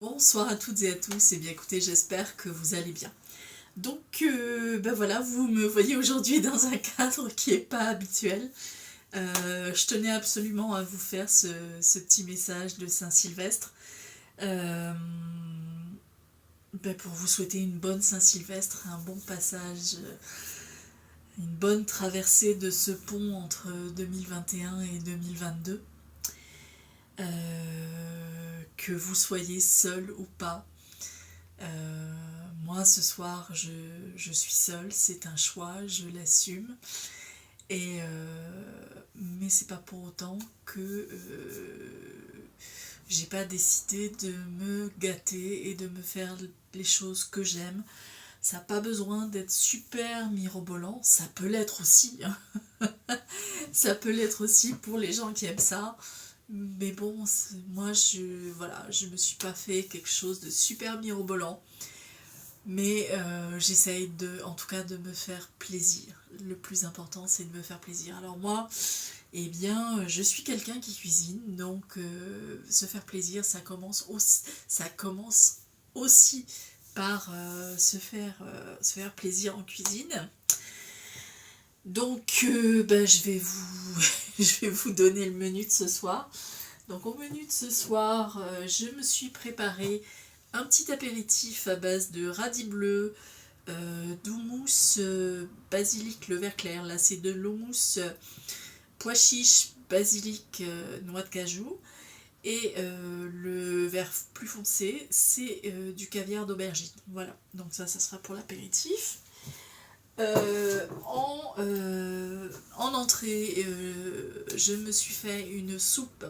Bonsoir à toutes et à tous, et bien écoutez, j'espère que vous allez bien. Donc, ben voilà, vous me voyez aujourd'hui dans un cadre qui n'est pas habituel. Je tenais absolument à vous faire ce petit message de Saint-Sylvestre ben pour vous souhaiter une bonne Saint-Sylvestre, un bon passage, une bonne traversée de ce pont entre 2021 et 2022. Que vous soyez seul ou pas. Moi ce soir je suis seule, c'est un choix, je l'assume. Mais c'est pas pour autant que j'ai pas décidé de me gâter et de me faire les choses que j'aime. Ça n'a pas besoin d'être super mirobolant, ça peut l'être aussi. Ça peut l'être aussi pour les gens qui aiment ça. Mais bon, moi je me suis pas fait quelque chose de super mirobolant. Mais j'essaye en tout cas de me faire plaisir. Le plus important, c'est de me faire plaisir. Alors moi, eh bien, je suis quelqu'un qui cuisine, donc se faire plaisir, ça commence aussi par se faire plaisir en cuisine. Donc, ben, je vais vous donner le menu de ce soir. Donc, au menu de ce soir, je me suis préparé un petit apéritif à base de radis bleu, d'houmous, basilic, le vert clair. Là, c'est de l'houmous, pois chiche, basilic, noix de cajou. Et le vert plus foncé, c'est du caviar d'aubergine. Voilà, donc ça sera pour l'apéritif. En entrée, je me suis fait une soupe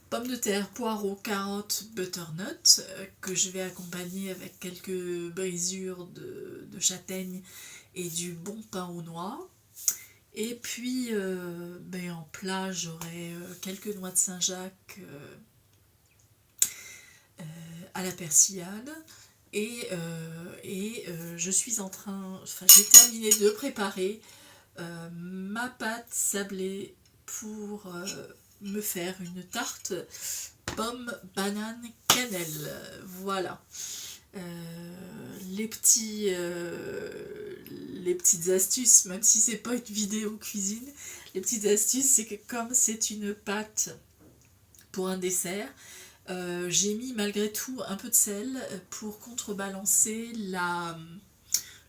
pommes de terre, poireaux, carottes, butternut, que je vais accompagner avec quelques brisures de châtaigne et du bon pain aux noix. Et puis ben en plat, j'aurai quelques noix de Saint-Jacques à la persillade. Je suis en train, enfin j'ai terminé de préparer ma pâte sablée pour me faire une tarte pomme, banane, cannelle. Voilà. Les petites astuces, même si c'est pas une vidéo cuisine, les petites astuces, c'est que comme c'est une pâte pour un dessert, j'ai mis malgré tout un peu de sel pour contrebalancer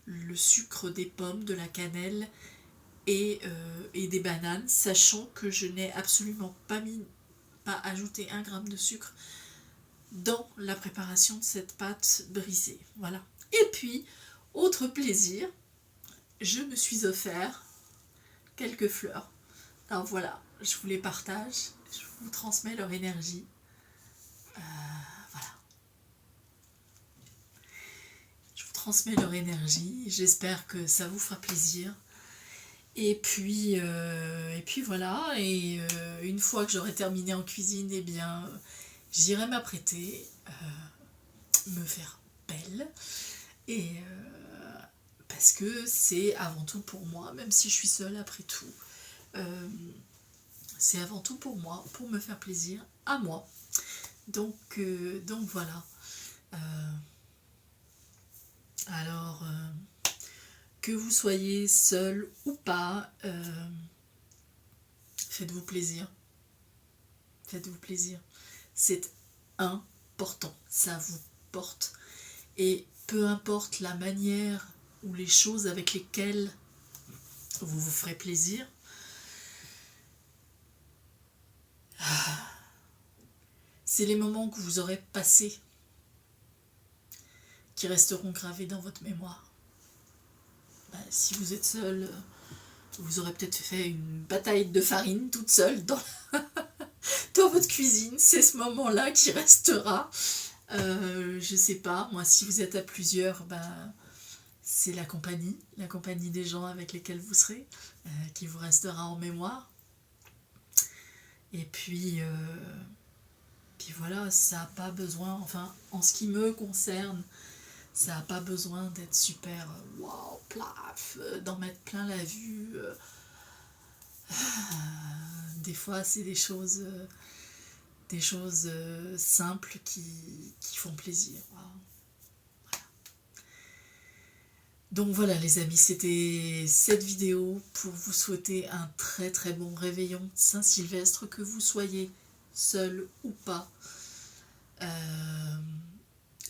le sucre des pommes, de la cannelle et des bananes, sachant que je n'ai absolument pas ajouté 1 gramme de sucre dans la préparation de cette pâte brisée. Voilà. Et puis, autre plaisir, je me suis offert quelques fleurs. Alors voilà, je vous les partage, je vous transmets leur énergie. Voilà. Je vous transmets leur énergie, j'espère que ça vous fera plaisir. Et puis voilà, et une fois que j'aurai terminé en cuisine, eh bien, j'irai m'apprêter, me faire belle, et parce que c'est avant tout pour moi, même si je suis seule après tout, c'est avant tout pour moi, pour me faire plaisir à moi. Donc voilà. Alors, que vous soyez seul ou pas, faites-vous plaisir. Faites-vous plaisir. C'est important. Ça vous porte. Et peu importe la manière ou les choses avec lesquelles vous vous ferez plaisir, c'est les moments que vous aurez passés qui resteront gravés dans votre mémoire. Si vous êtes seul, vous aurez peut-être fait une bataille de farine toute seule dans votre cuisine. C'est ce moment-là qui restera. Je sais pas, moi si vous êtes à plusieurs, c'est la compagnie des gens avec lesquels vous serez, qui vous restera en mémoire. Et puis voilà, ça n'a pas besoin, enfin en ce qui me concerne, ça n'a pas besoin d'être super waouh, plaf, d'en mettre plein la vue. Des fois c'est des choses des choses simples qui font plaisir. Voilà. Donc voilà les amis, c'était cette vidéo pour vous souhaiter un très très bon réveillon de Saint-Sylvestre, que vous soyez seul ou pas.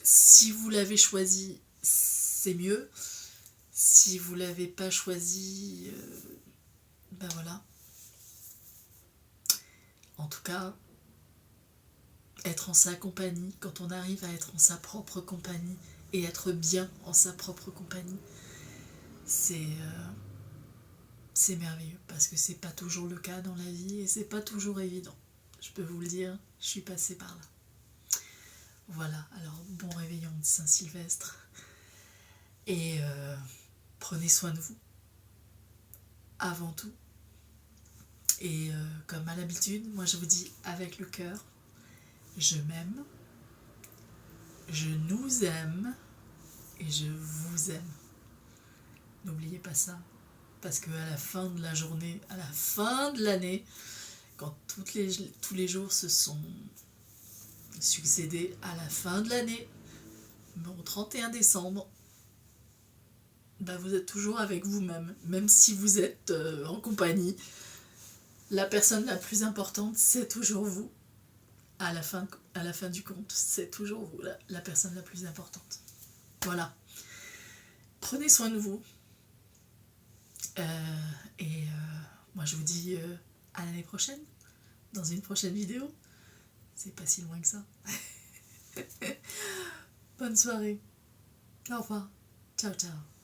Si vous l'avez choisi, c'est mieux. Si vous ne l'avez pas choisi, ben voilà. En tout cas, être en sa compagnie, quand on arrive à être en sa propre compagnie et être bien en sa propre compagnie, c'est merveilleux, parce que c'est pas toujours le cas dans la vie et c'est pas toujours évident. Je peux vous le dire, je suis passée par là. Voilà, alors bon réveillon de Saint-Sylvestre et prenez soin de vous avant tout. Et comme à l'habitude, moi je vous dis avec le cœur, je m'aime, je nous aime et je vous aime. N'oubliez pas ça, parce qu'à la fin de la journée, à la fin de l'année, quand tous les jours se sont succédés à la fin de l'année, au 31 décembre, ben vous êtes toujours avec vous-même, même si vous êtes en compagnie. La personne la plus importante, c'est toujours vous. À la fin du compte, c'est toujours vous, la personne la plus importante. Voilà. Prenez soin de vous. Moi, je vous dis à l'année prochaine, dans une prochaine vidéo. C'est pas si loin que ça. Bonne soirée. Au revoir. Ciao, ciao.